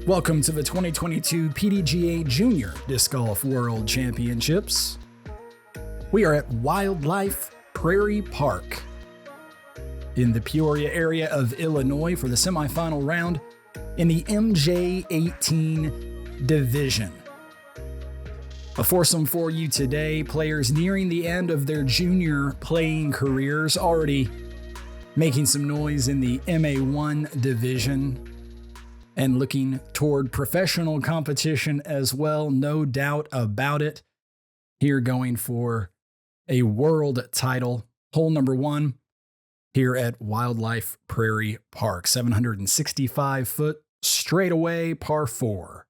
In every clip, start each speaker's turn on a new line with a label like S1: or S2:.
S1: Welcome to the 2022 PDGA Junior Disc Golf World Championships. We are at Wildlife Prairie Park in the Peoria area of Illinois for the semifinal round in the MJ18 division. A foursome for you today, players nearing the end of their junior playing careers, already making some noise in the MA1 division and looking toward professional competition as well, no doubt about it. Here going for a world title, hole number 1 here at Wildlife Prairie Park, 765-foot straightaway par 4.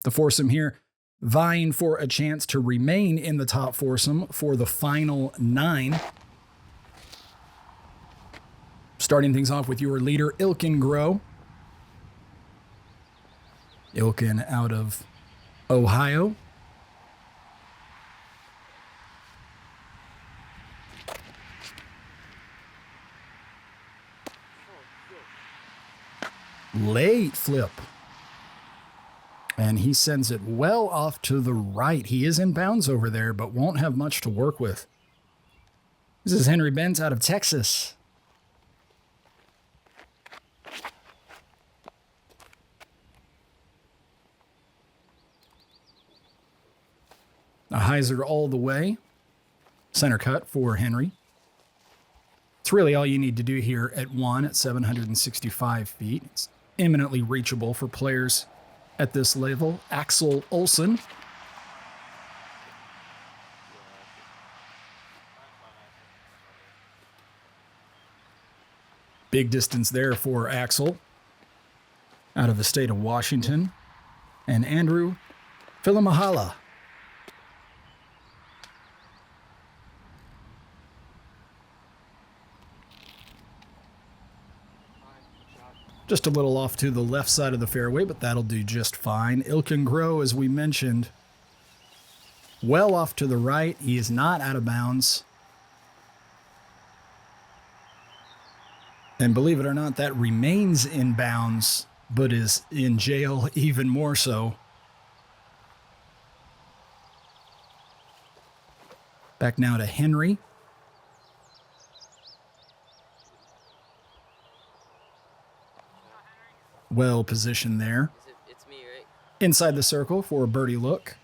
S1: The foursome here vying for a chance to remain in the top foursome for the final 9. Starting things off with your leader, Ilkin Groh. Ilkin out of Ohio. Late flip. And he sends it well off to the right. He is in bounds over there, but won't have much to work with. This is Henry Bente out of Texas. A hyzer all the way. Center cut for Henry. It's really all you need to do here at 1 at 765 feet. It's eminently reachable for players at this level. Axel Olson. Big distance there for Axel out of the state of Washington. And Andrew Filimoehala. Just a little off to the left side of the fairway, but that'll do just fine. Ilkin Groh, as we mentioned, well off to the right. He is not out of bounds. And believe it or not, that remains in bounds, but is in jail even more so. Back now to Henry. Well positioned there.
S2: It's me, right?
S1: Inside the circle for a birdie look.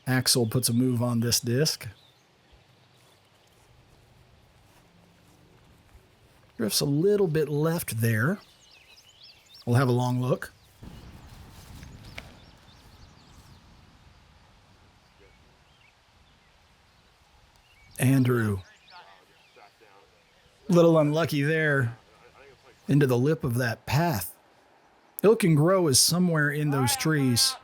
S1: Axel puts a move on this disc. Drifts a little bit left there. We'll have a long look. Andrew. Little unlucky there into the lip of that path. Ilkin Groh is somewhere in those trees.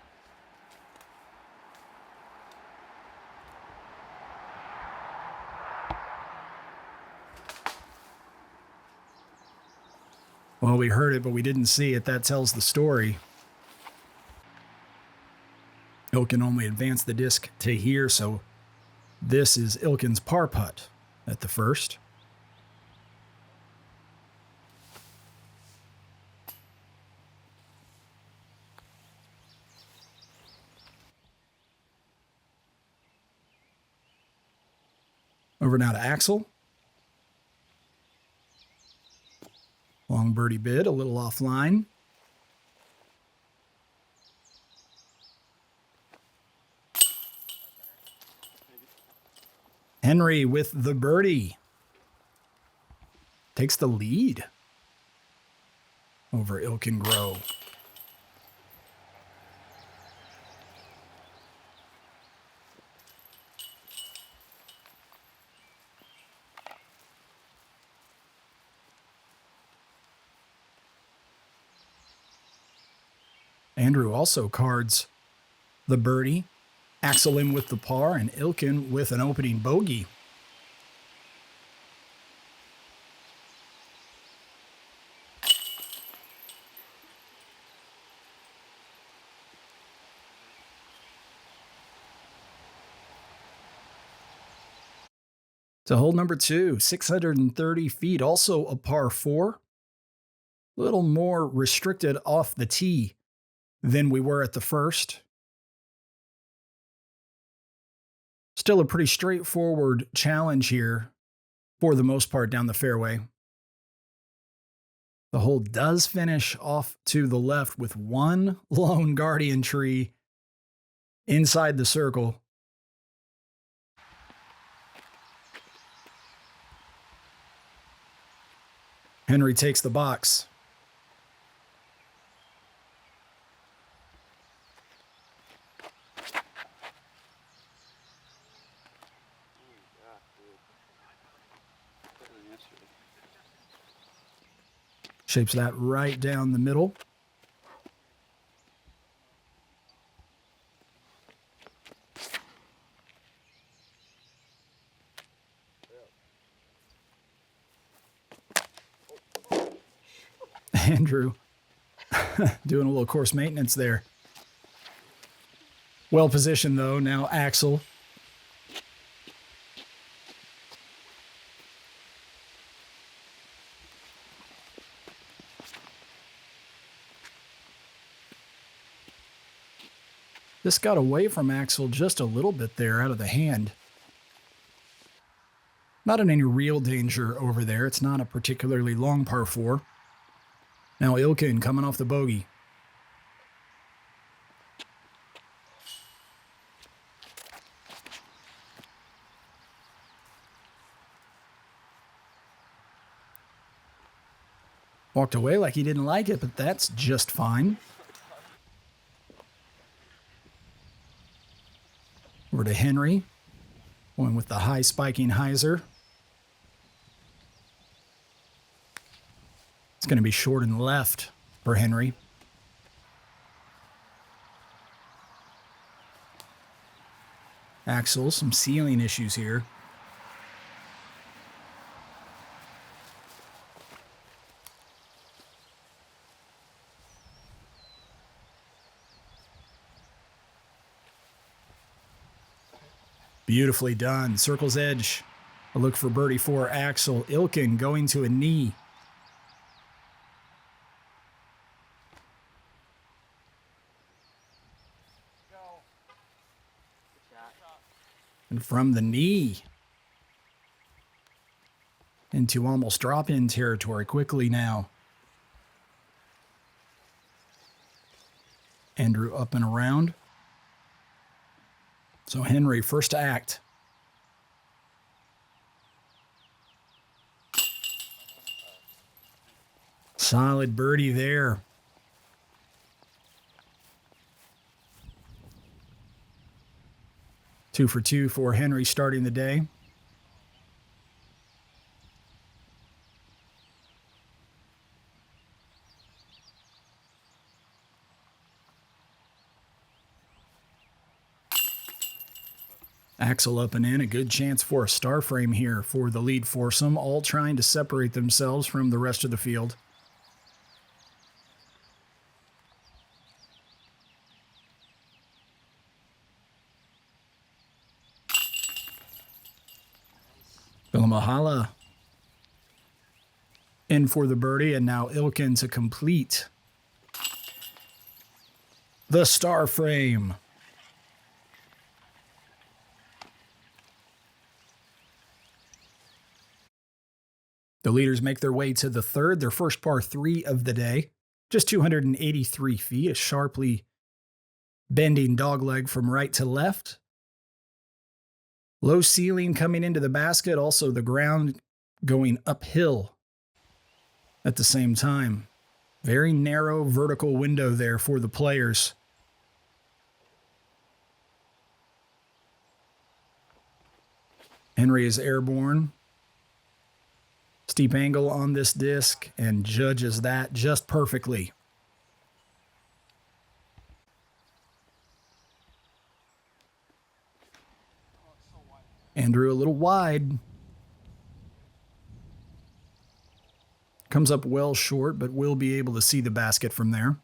S1: Well, we heard it, but we didn't see it. That tells the story. Ilkin only advanced the disc to here, so this is Ilkin's par putt at the first. Over now to Axel. Long birdie bid, a little offline. Henry with the birdie. Takes the lead over Ilkin Groh. Andrew also cards the birdie. Axel in with the par, and Ilkin with an opening bogey. To hole number 2, 630 feet, also a par 4. A little more restricted off the tee than we were at the first. Still a pretty straightforward challenge here for the most part down the fairway. The hole does finish off to the left with one lone guardian tree inside the circle. Henry takes the box. Shapes that right down the middle. Andrew doing a little course maintenance there. Well positioned though. Now Axel. This got away from Axel just a little bit there out of the hand. Not in any real danger over there. It's not a particularly long par 4. Now Ilkin coming off the bogey. Walked away like he didn't like it, but that's just fine. Over to Henry, going with the high spiking hyzer. It's going to be short and left for Henry. Axel, some ceiling issues here. Beautifully done. Circle's edge. A look for birdie for Axel. Ilkin going to a knee. And from the knee into almost drop-in territory quickly now. Andrew up and around. So Henry, first to act. Solid birdie there. Two for two for Henry starting the day. Axel up and in, a good chance for a star frame here for the lead foursome, all trying to separate themselves from the rest of the field. Filimoehala in for the birdie, and now Ilkin to complete the star frame. The leaders make their way to the third, their first par 3 of the day. Just 283 feet, a sharply bending dogleg from right to left. Low ceiling coming into the basket, also the ground going uphill at the same time. Very narrow vertical window there for the players. Henry is airborne. Steep angle on this disc and judges that just perfectly. Andrew a little wide. Comes up well short, but will be able to see the basket from there.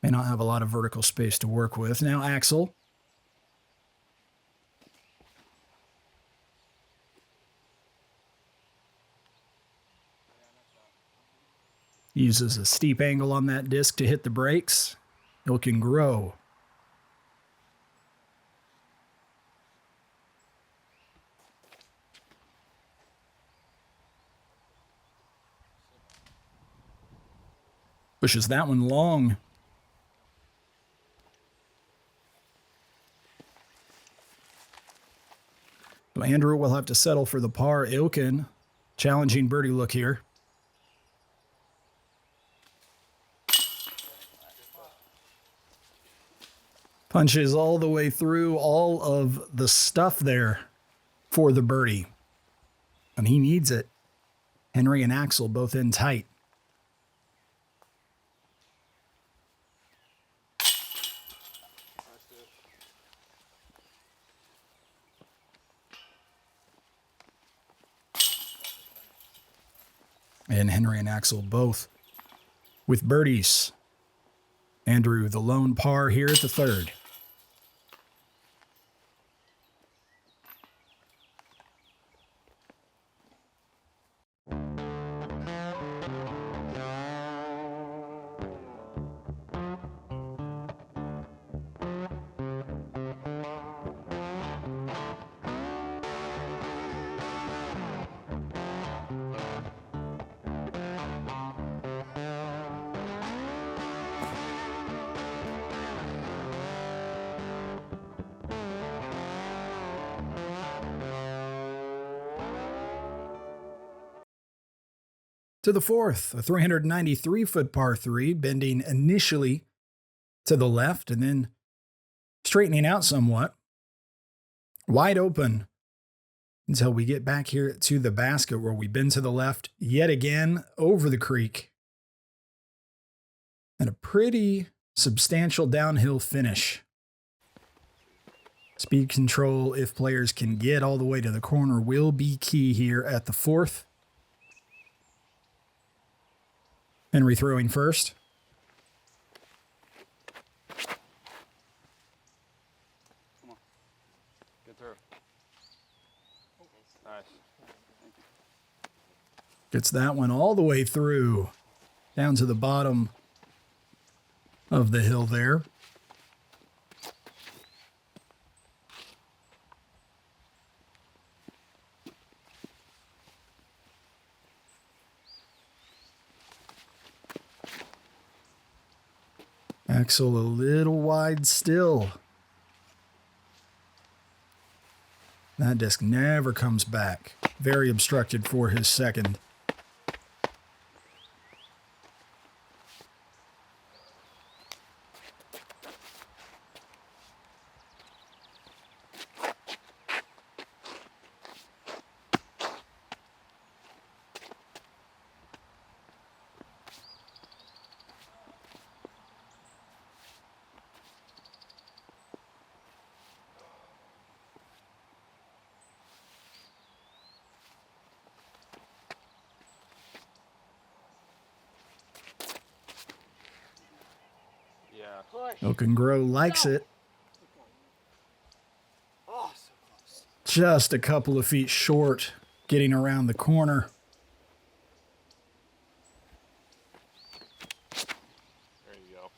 S1: May not have a lot of vertical space to work with. Now Axel. Uses a steep angle on that disc to hit the brakes. Ilkin Groh. Pushes that one long. So Andrew will have to settle for the par. Ilkin, challenging birdie look here. Punches all the way through all of the stuff there for the birdie. And he needs it. Henry and Axel both in tight. And Henry and Axel both with birdies. Andrew, the lone par here at the third. To the fourth, a 393-foot par 3, bending initially to the left and then straightening out somewhat. Wide open until we get back here to the basket where we bend to the left yet again over the creek. And a pretty substantial downhill finish. Speed control, if players can get all the way to the corner, will be key here at the fourth. Henry throwing first.
S2: Come on. Good throw. Nice. Thank you.
S1: Gets that one all the way through, down to the bottom of the hill there. Axel a little wide still. That disc never comes back. Very obstructed for his second. Ilkin Groh likes it. Just a couple of feet short, getting around the corner.
S2: There you go.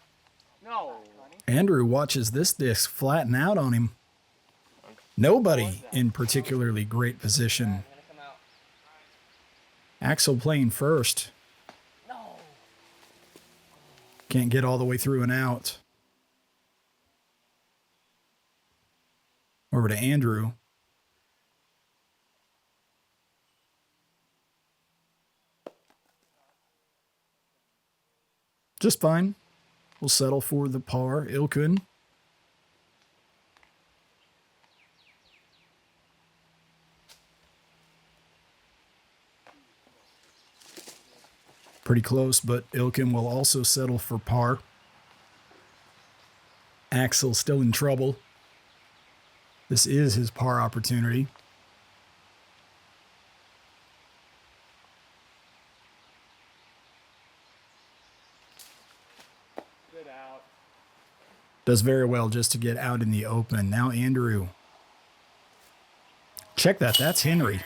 S2: No.
S1: Andrew watches this disc flatten out on him. Nobody in particularly great position. Axel playing first. Can't get all the way through and out. Over to Andrew. Just fine. We'll settle for the par. Ilkin. Pretty close, but Ilkin will also settle for par. Axel still in trouble. This is his par opportunity.
S2: Good out.
S1: Does very well just to get out in the open. Now Andrew. Check that. That's Henry.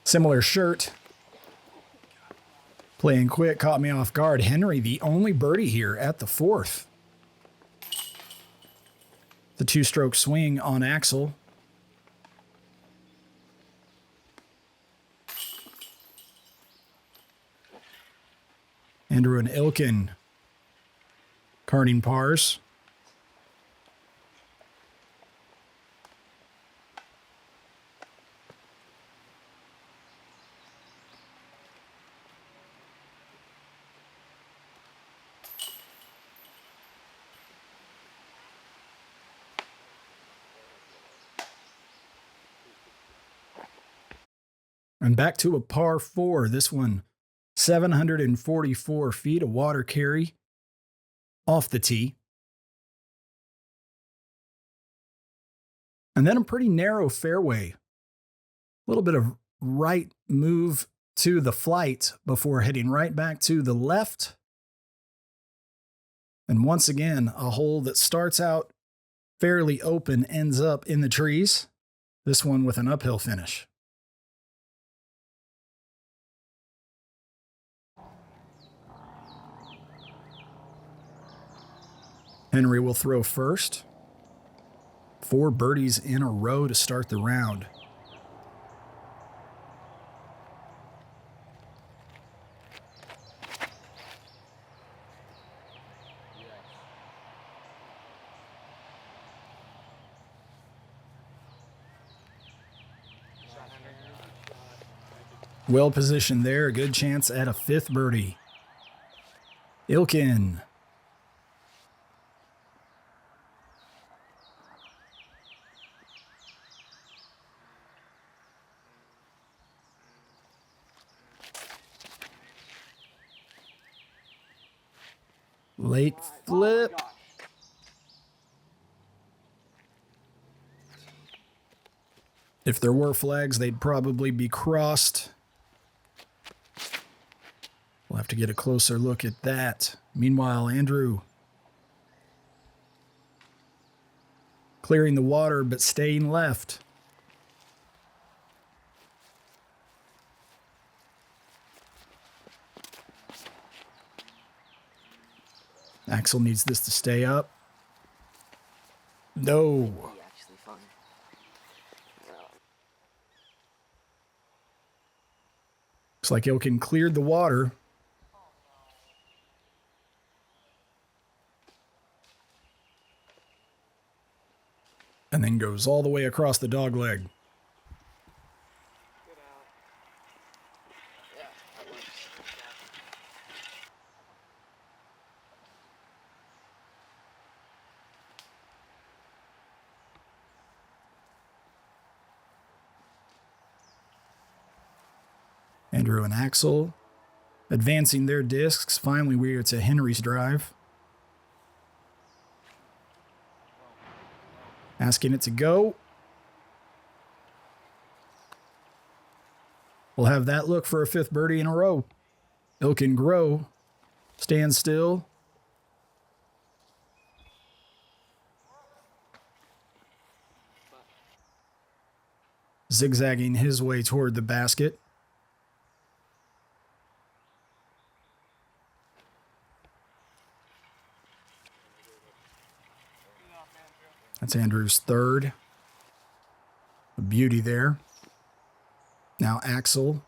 S1: Similar shirt. Playing quick caught me off guard. Henry, the only birdie here at the 4th. The 2-stroke swing on Axel. Andrew and Ilkin carding pars. And back to a par 4. This one, 744 feet of water carry off the tee. And then a pretty narrow fairway. A little bit of right move to the flight before heading right back to the left. And once again, a hole that starts out fairly open ends up in the trees. This one with an uphill finish. Henry will throw first. 4 birdies in a row to start the round. Well positioned there. A good chance at a 5th birdie. Ilkin. Late flip. If there were flags, they'd probably be crossed. We'll have to get a closer look at that. Meanwhile, Andrew clearing the water, but staying left. Axel needs this to stay up. No. Looks like Ilkin cleared the water. And then goes all the way across the dog leg. Andrew and Axel advancing their discs. Finally, we are to Henry's drive. Asking it to go. We'll have that look for a 5th birdie in a row. Ilkin Groh stands still. Zigzagging his way toward the basket. That's Andrew's 3rd. A beauty there. Now Axel.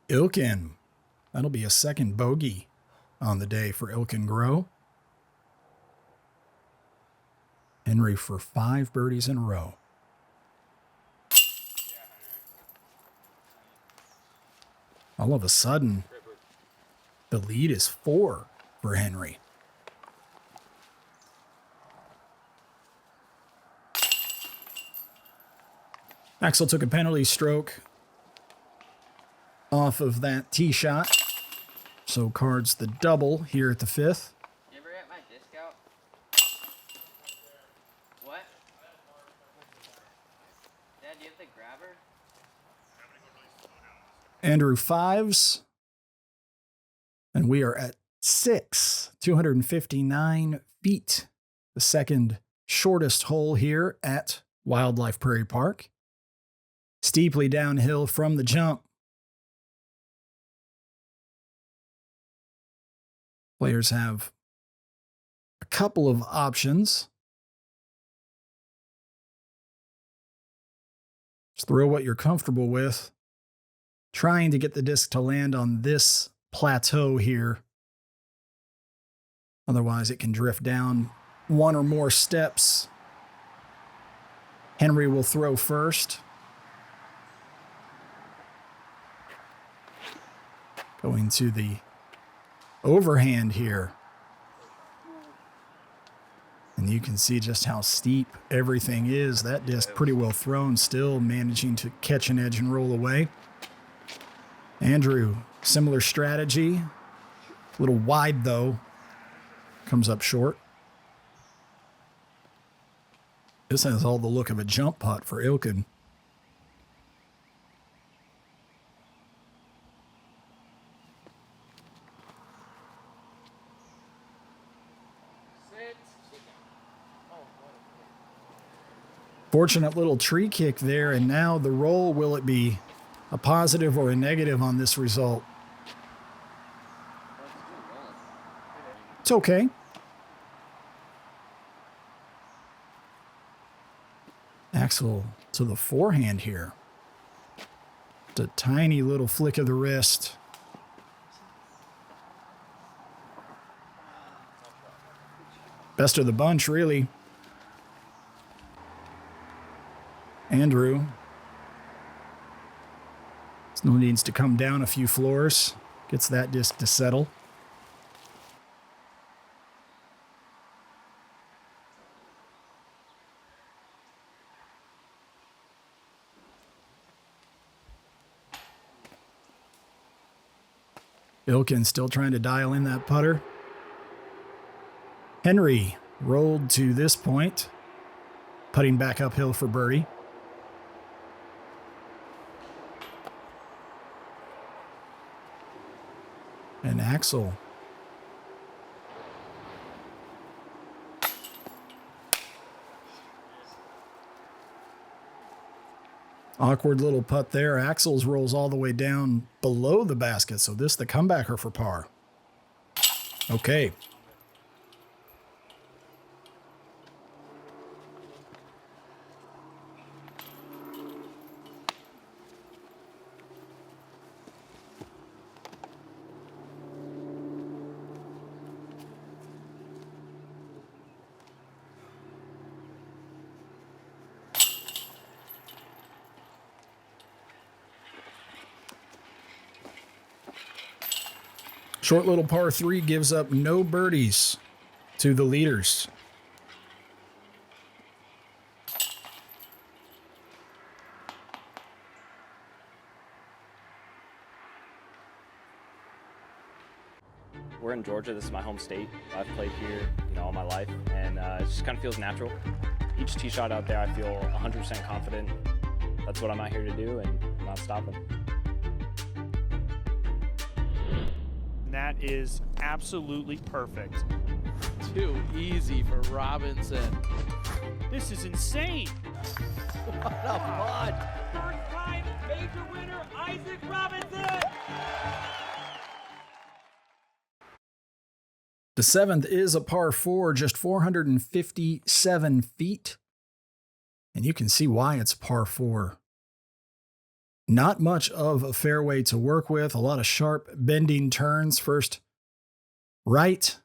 S1: Ilkin. That'll be a 2nd bogey on the day for Ilkin Groh. Henry for 5 birdies in a row. All of a sudden, the lead is 4 for Henry. Axel took a penalty stroke off of that tee shot. So cards the double here at the 5th.
S3: You ever at my disc out? What? Dad, do you have the grabber?
S1: Andrew 5s. And we are at 6, 259 feet. The second shortest hole here at Wildlife Prairie Park. Steeply downhill from the jump. Players have a couple of options. Just throw what you're comfortable with. Trying to get the disc to land on this plateau here. Otherwise, it can drift down one or more steps. Henry will throw first. Going to the overhand here. And you can see just how steep everything is. That disc pretty well thrown, still managing to catch an edge and roll away. Andrew, similar strategy. A little wide though. Comes up short. This has all the look of a jump putt for Ilkin. Fortunate little tree kick there, and now the roll, will it be a positive or a negative on this result? It's okay. Axel to the forehand here. It's a tiny little flick of the wrist. Best of the bunch, really. Andrew still needs to come down a few floors. Gets that disc to settle. Ilkin still trying to dial in that putter. Henry rolled to this point, putting back uphill for birdie. And Axel. Awkward little putt there. Axel's rolls all the way down below the basket, so this the comebacker for par. Okay. Short little par 3 gives up no birdies to the leaders.
S4: We're in Georgia. This is my home state. I've played here, all my life, and it just kind of feels natural. Each tee shot out there, I feel 100% confident. That's what I'm out here to do, and I'm not stopping.
S5: That is absolutely perfect.
S6: Too easy for Robinson.
S5: This is insane.
S6: What a putt.
S7: First time major winner, Isaac Robinson.
S1: The 7th is a par 4, just 457 feet. And you can see why it's par 4. Not much of a fairway to work with. A lot of sharp bending turns. First right,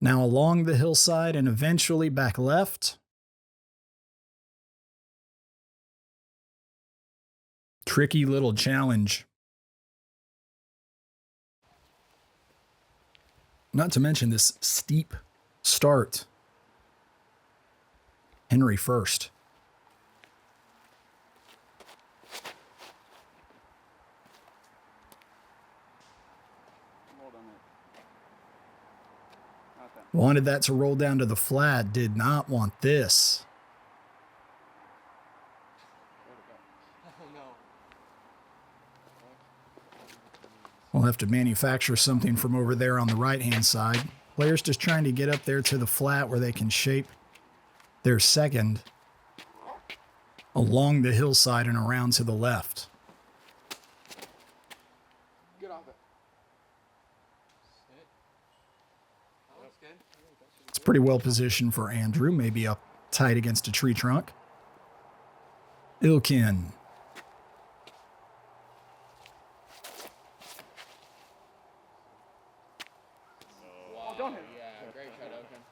S1: now along the hillside, and eventually back left. Tricky little challenge. Not to mention this steep start. Henry first.
S2: Hold on it. Not that.
S1: Wanted that to roll down to the flat. Did not want this. We'll have to manufacture something from over there on the right-hand side. Players just trying to get up there to the flat where they can shape their second along the hillside and around to the left.
S6: Get off it. That looks good.
S1: It's pretty well positioned for Andrew, maybe up tight against a tree trunk. Ilkin.
S6: Wow.
S2: don't hit.
S6: Yeah, great shot, Ocean.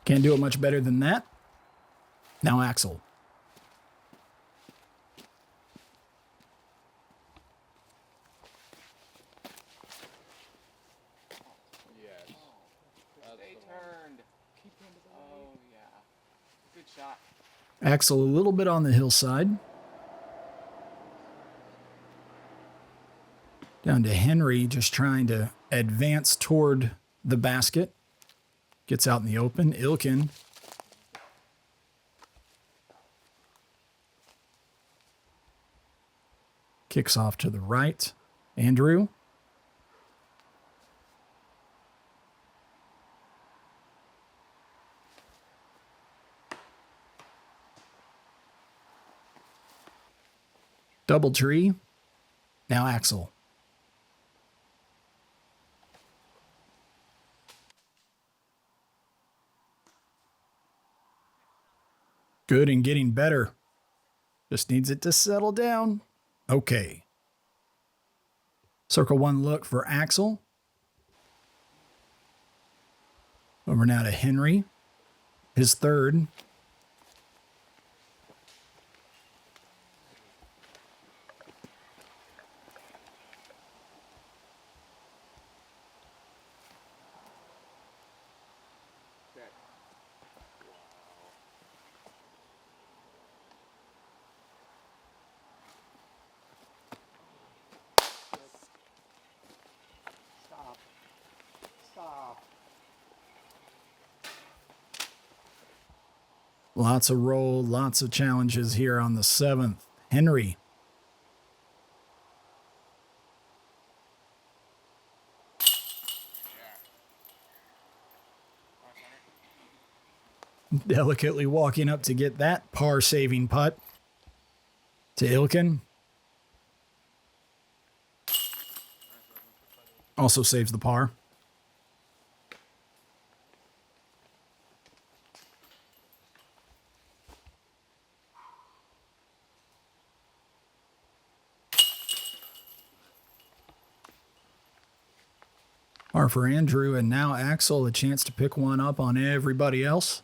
S1: Can't do it much better than that. Now Axel.
S6: Yes.
S3: They turned. Oh, yeah. Good shot.
S1: Axel a little bit on the hillside. Down to Henry, just trying to advance toward the basket. Gets out in the open. Ilkin. Kicks off to the right. Andrew. Double tree. Now Axel. Good and getting better. Just needs it to settle down. Okay. Circle one look for Axel. Over now to Henry. His third. Lots of roll, lots of challenges here on the 7th. Henry. Delicately walking up to get that par-saving putt. To Ilkin. Also saves the par. Par for Andrew, and now Axel, a chance to pick one up on everybody else.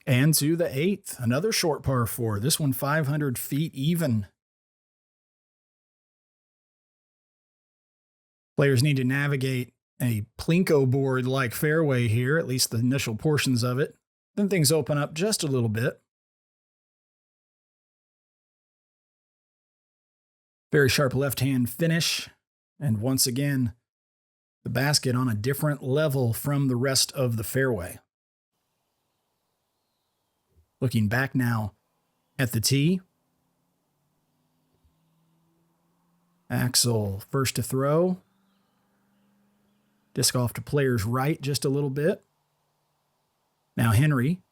S1: And to the 8th, another short par 4. This one 500 feet even. Players need to navigate a plinko board-like fairway here, at least the initial portions of it. Then things open up just a little bit. Very sharp left-hand finish. And once again, the basket on a different level from the rest of the fairway. Looking back now at the tee. Axel first to throw. Disc off to player's right just a little bit. Now Henry.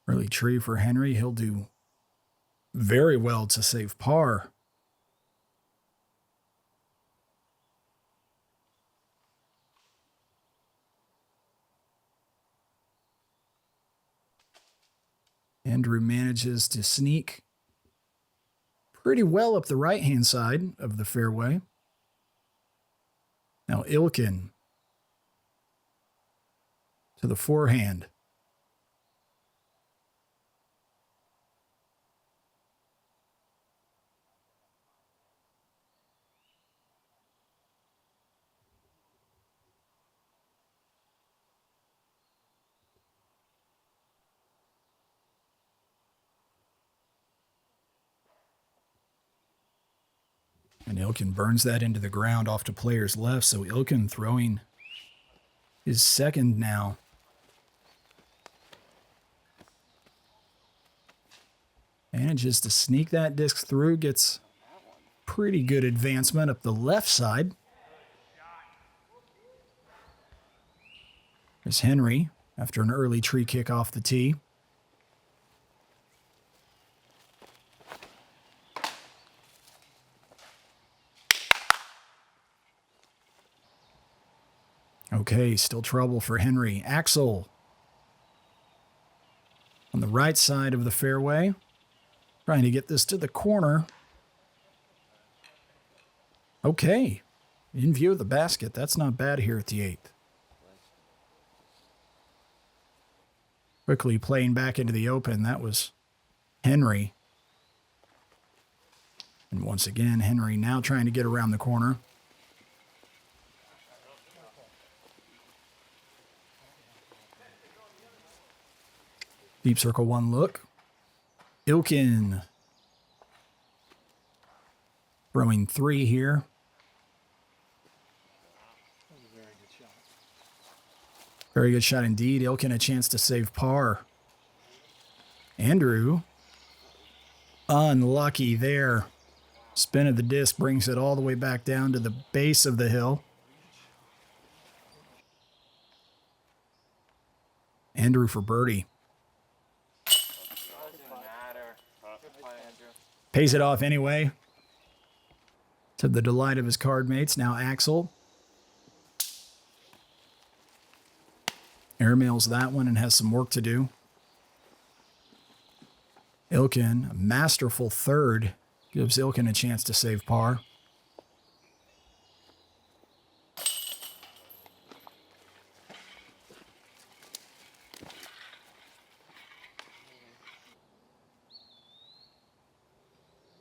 S1: Early tree for Henry. He'll do very well to save par. Andrew manages to sneak pretty well up the right-hand side of the fairway. Now Ilkin to the forehand. And Ilkin burns that into the ground off to player's left, so Ilkin throwing his second now. Manages to sneak that disc through, gets pretty good advancement up the left side. There's Henry after an early tree kick off the tee. Okay, still trouble for Henry. Axel on the right side of the fairway, trying to get this to the corner. Okay, in view of the basket. That's not bad here at the 8th. Quickly playing back into the open. That was Henry. And once again, Henry now trying to get around the corner. Deep circle one look. Ilkin throwing 3 here. Very good shot indeed. Ilkin a chance to save par. Andrew unlucky there. Spin of the disc brings it all the way back down to the base of the hill. Andrew for birdie. Pays it off anyway, to the delight of his card mates. Now Axel airmails that one and has some work to do. Ilkin, a masterful third, gives Ilkin a chance to save par.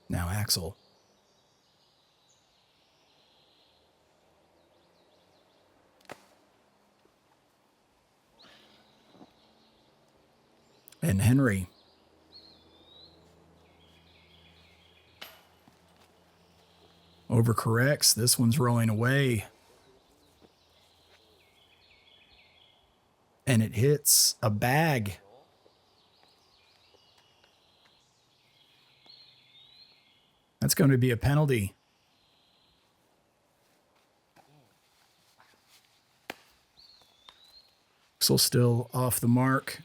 S1: Now Axel. And Henry. Overcorrects. This one's rolling away. And it hits a bag. That's going to be a penalty. Axel still off the mark.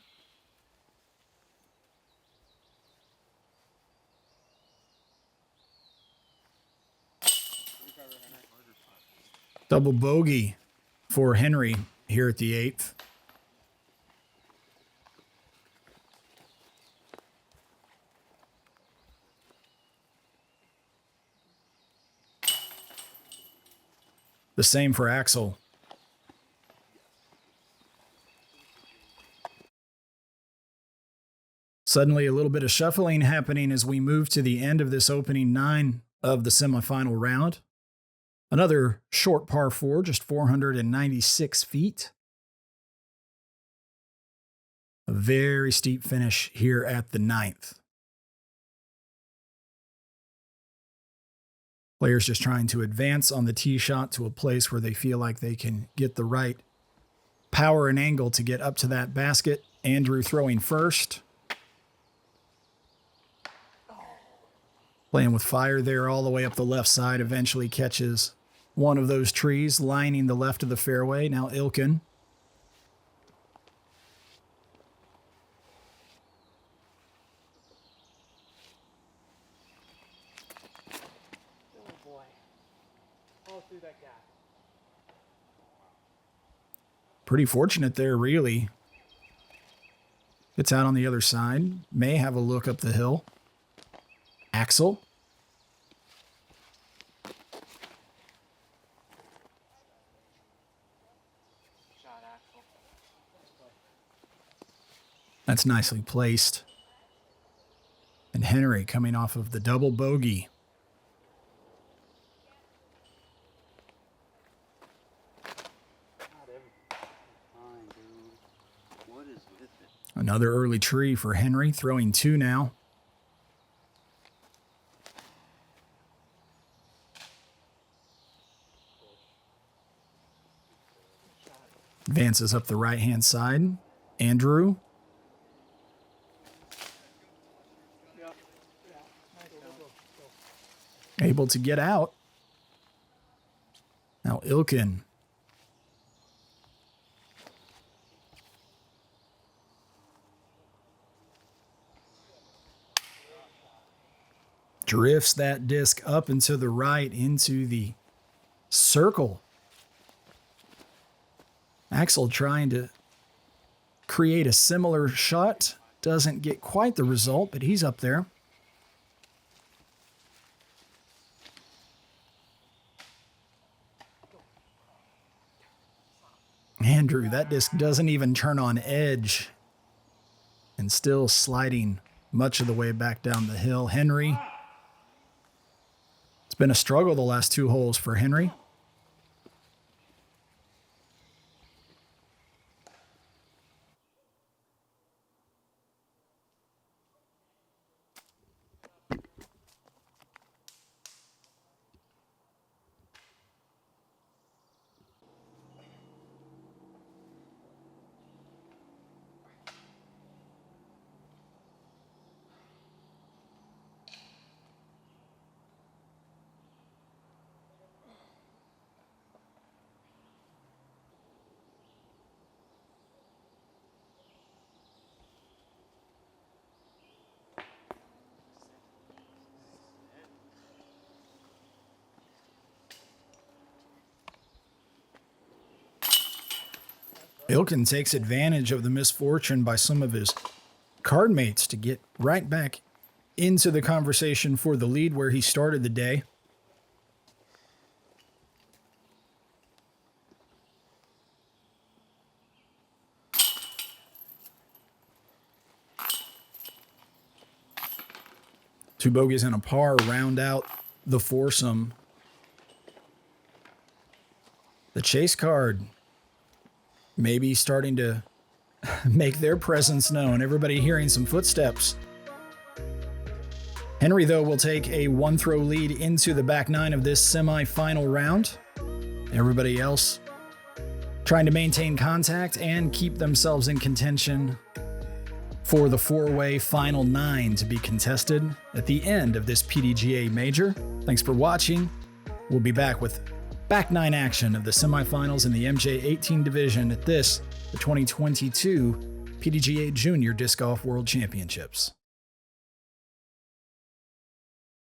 S1: Double bogey for Henry here at the 8th. The same for Axel. Suddenly a little bit of shuffling happening as we move to the end of this opening 9 of the semifinal round. Another short par 4, just 496 feet. A very steep finish here at the 9th. Players just trying to advance on the tee shot to a place where they feel like they can get the right power and angle to get up to that basket. Andrew throwing first. Playing with fire there all the way up the left side. Eventually catches one of those trees lining the left of the fairway. Now Ilkin. Pretty fortunate there, really. It's out on the other side. May have a look up the hill. Axel.
S3: Shot, Axel.
S1: That's nicely placed. And Henry coming off of the double bogey. Another early tree for Henry, throwing 2 now. Advances up the right-hand side. Andrew. Able to get out. Now Ilkin. Drifts that disc up and to the right into the circle. Axel trying to create a similar shot. Doesn't get quite the result, but he's up there. Andrew, that disc doesn't even turn on edge. And still sliding much of the way back down the hill. Henry. It's been a struggle the last 2 holes for Henry. Ilkin takes advantage of the misfortune by some of his card mates to get right back into the conversation for the lead where he started the day. Two bogeys and a par round out the foursome. The chase card maybe starting to make their presence known. Everybody hearing some footsteps. Henry, though, will take a 1-throw lead into the back nine of this semifinal round. Everybody else trying to maintain contact and keep themselves in contention for the 4-way final 9 to be contested at the end of this PDGA major. Thanks for watching. We'll be back with back 9 action of the semifinals in the MJ18 division at the 2022 PDGA Junior Disc Golf World Championships.